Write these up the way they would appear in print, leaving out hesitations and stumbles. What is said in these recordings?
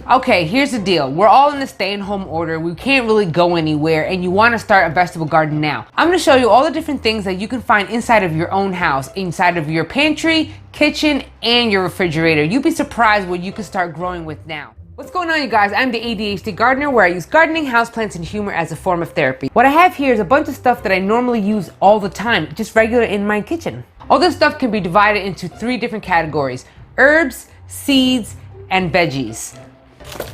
Okay, here's the deal. We're all in a stay-at-home order. We can't really go anywhere, and you want to start a vegetable garden now. I'm going to show you all the different things that you can find inside of your own house, inside of your pantry, kitchen, and your refrigerator. You'd be surprised what you can start growing with now. What's going on, you guys? I'm the ADHD gardener, where I use gardening, houseplants, and humor as a form of therapy. What I have here is a bunch of stuff that I normally use all the time, just regular in my kitchen. All this stuff can be divided into 3 different categories: herbs, seeds, and veggies.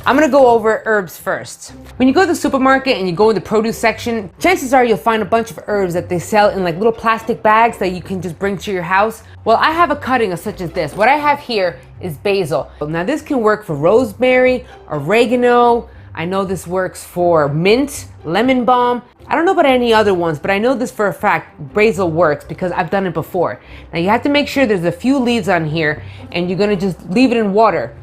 I'm gonna go over herbs first. When you go to the supermarket and you go in the produce section, chances are you'll find a bunch of herbs that they sell in like little plastic bags that you can just bring to your house. Well, I have a cutting of such as this. What I have here is basil. Now this can work for rosemary, oregano. I know this works for mint, lemon balm. I don't know about any other ones, but I know this for a fact, basil works because I've done it before. Now you have to make sure there's a few leaves on here, and you're gonna just leave it in water.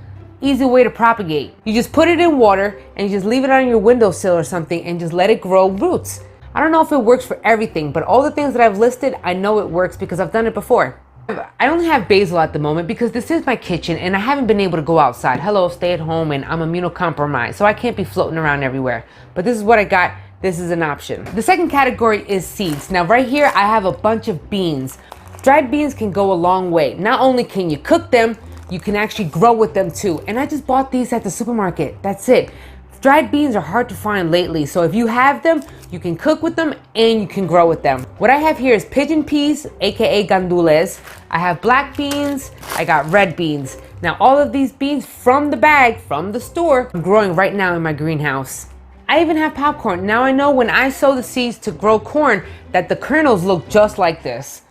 Easy way to propagate. You just put it in water and you just leave it on your windowsill or something and just let it grow roots. I don't know if it works for everything, but all the things that I've listed, I know it works because I've done it before. I only have basil at the moment because this is my kitchen and I haven't been able to go outside. Hello, stay at home, and I'm immunocompromised, so I can't be floating around everywhere. But this is what I got. This is an option. The second category is seeds. Now right here, I have a bunch of beans. Dried beans can go a long way. Not only can you cook them, you can actually grow with them too. And I just bought these at the supermarket. That's it. Dried beans are hard to find lately, so if you have them, you can cook with them and you can grow with them. What I have here is pigeon peas, aka gandules. I have black beans, I got red beans. Now all of these beans from the bag, from the store, I'm growing right now in my greenhouse. I even have popcorn. Now I know when I sow the seeds to grow corn that the kernels look just like this.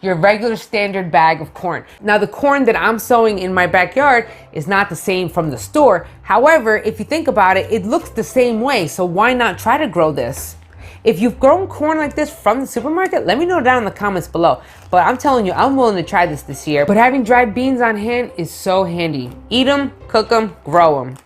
Your regular standard bag of corn. Now the corn that I'm sowing in my backyard is not the same from the store. However, if you think about it, it looks the same way, so why not try to grow this? If you've grown corn like this from the supermarket, let me know down in the comments below. But I'm telling you, I'm willing to try this year. But having dried beans on hand is so handy. Eat them, cook them, grow them.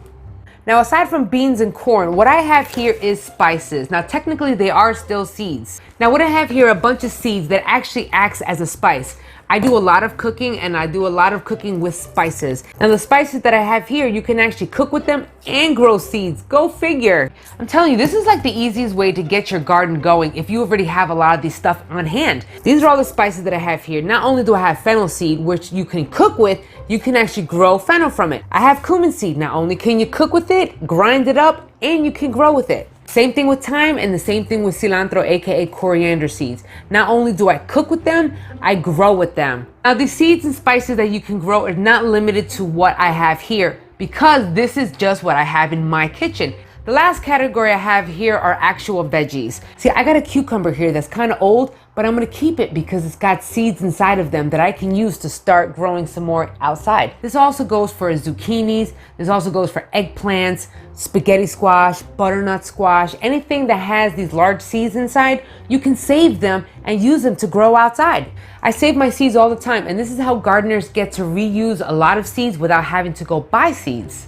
Now, aside from beans and corn, what I have here is spices. Now, technically, they are still seeds. Now, what I have here are a bunch of seeds that actually acts as a spice. I do a lot of cooking, and I do a lot of cooking with spices. Now, the spices that I have here, you can actually cook with them and grow seeds. Go figure. I'm telling you, this is like the easiest way to get your garden going if you already have a lot of these stuff on hand. These are all the spices that I have here. Not only do I have fennel seed, which you can cook with, you can actually grow fennel from it. I have cumin seed. Not only can you cook with it, grind it up, and you can grow with it. Same thing with thyme, and the same thing with cilantro, aka coriander seeds. Not only do I cook with them, I grow with them. Now these seeds and spices that you can grow are not limited to what I have here, because this is just what I have in my kitchen. The last category I have here are actual veggies. See, I got a cucumber here that's kind of old, but I'm gonna keep it because it's got seeds inside of them that I can use to start growing some more outside. This also goes for zucchinis. This also goes for eggplants, spaghetti squash, butternut squash, anything that has these large seeds inside, you can save them and use them to grow outside. I save my seeds all the time, and this is how gardeners get to reuse a lot of seeds without having to go buy seeds.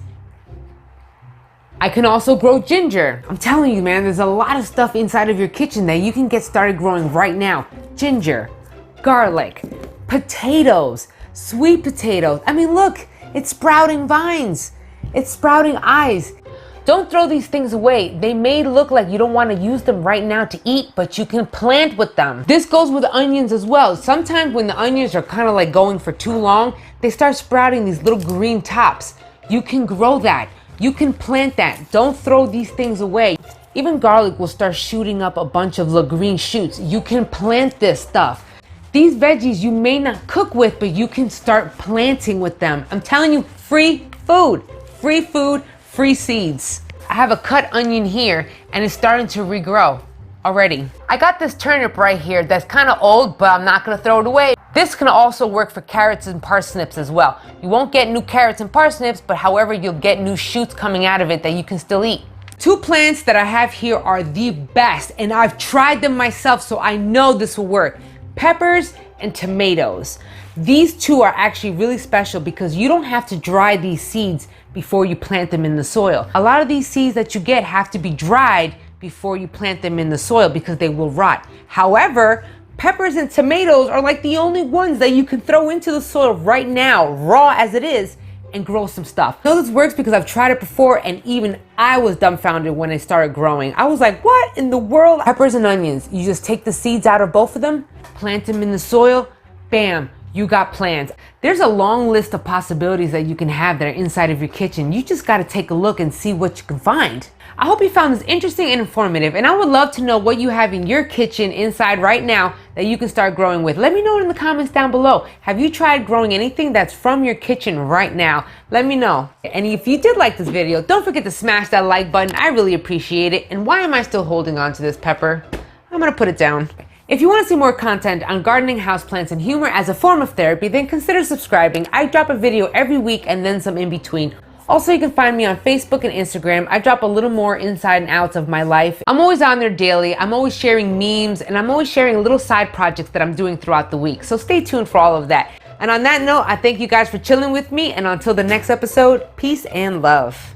I can also grow ginger. I'm telling you, man, there's a lot of stuff inside of your kitchen that you can get started growing right now. Ginger, garlic, potatoes, sweet potatoes. I mean, look, it's sprouting vines. It's sprouting eyes. Don't throw these things away. They may look like you don't want to use them right now to eat, but you can plant with them. This goes with onions as well. Sometimes when the onions are kind of like going for too long, they start sprouting these little green tops. You can grow that. You can plant that. Don't throw these things away. Even garlic will start shooting up a bunch of little green shoots. You can plant this stuff. These veggies you may not cook with, but you can start planting with them. I'm telling you, free food, free seeds. I have a cut onion here and it's starting to regrow already. I got this turnip right here that's kind of old, but I'm not gonna throw it away. This can also work for carrots and parsnips as well. You won't get new carrots and parsnips, but however, you'll get new shoots coming out of it that you can still eat. 2 plants that I have here are the best, and I've tried them myself, so I know this will work. Peppers and tomatoes. These 2 are actually really special because you don't have to dry these seeds before you plant them in the soil. A lot of these seeds that you get have to be dried before you plant them in the soil because they will rot. However, peppers and tomatoes are like the only ones that you can throw into the soil right now, raw as it is, and grow some stuff. I know this works because I've tried it before, and even I was dumbfounded when they started growing. I was like, what in the world? Peppers and onions, you just take the seeds out of both of them, plant them in the soil, bam, you got plants. There's a long list of possibilities that you can have that are inside of your kitchen. You just got to take a look and see what you can find. I hope you found this interesting and informative, and I would love to know what you have in your kitchen inside right now that you can start growing with. Let me know in the comments down below. Have you tried growing anything that's from your kitchen right now? Let me know. And if you did like this video, don't forget to smash that like button. I really appreciate it. And why am I still holding on to this pepper? I'm gonna put it down. If you want to see more content on gardening, houseplants, and humor as a form of therapy, then consider subscribing. I drop a video every week and then some in between. Also, you can find me on Facebook and Instagram. I drop a little more inside and outs of my life. I'm always on there daily. I'm always sharing memes, and I'm always sharing little side projects that I'm doing throughout the week. So stay tuned for all of that. And on that note, I thank you guys for chilling with me. And until the next episode, peace and love.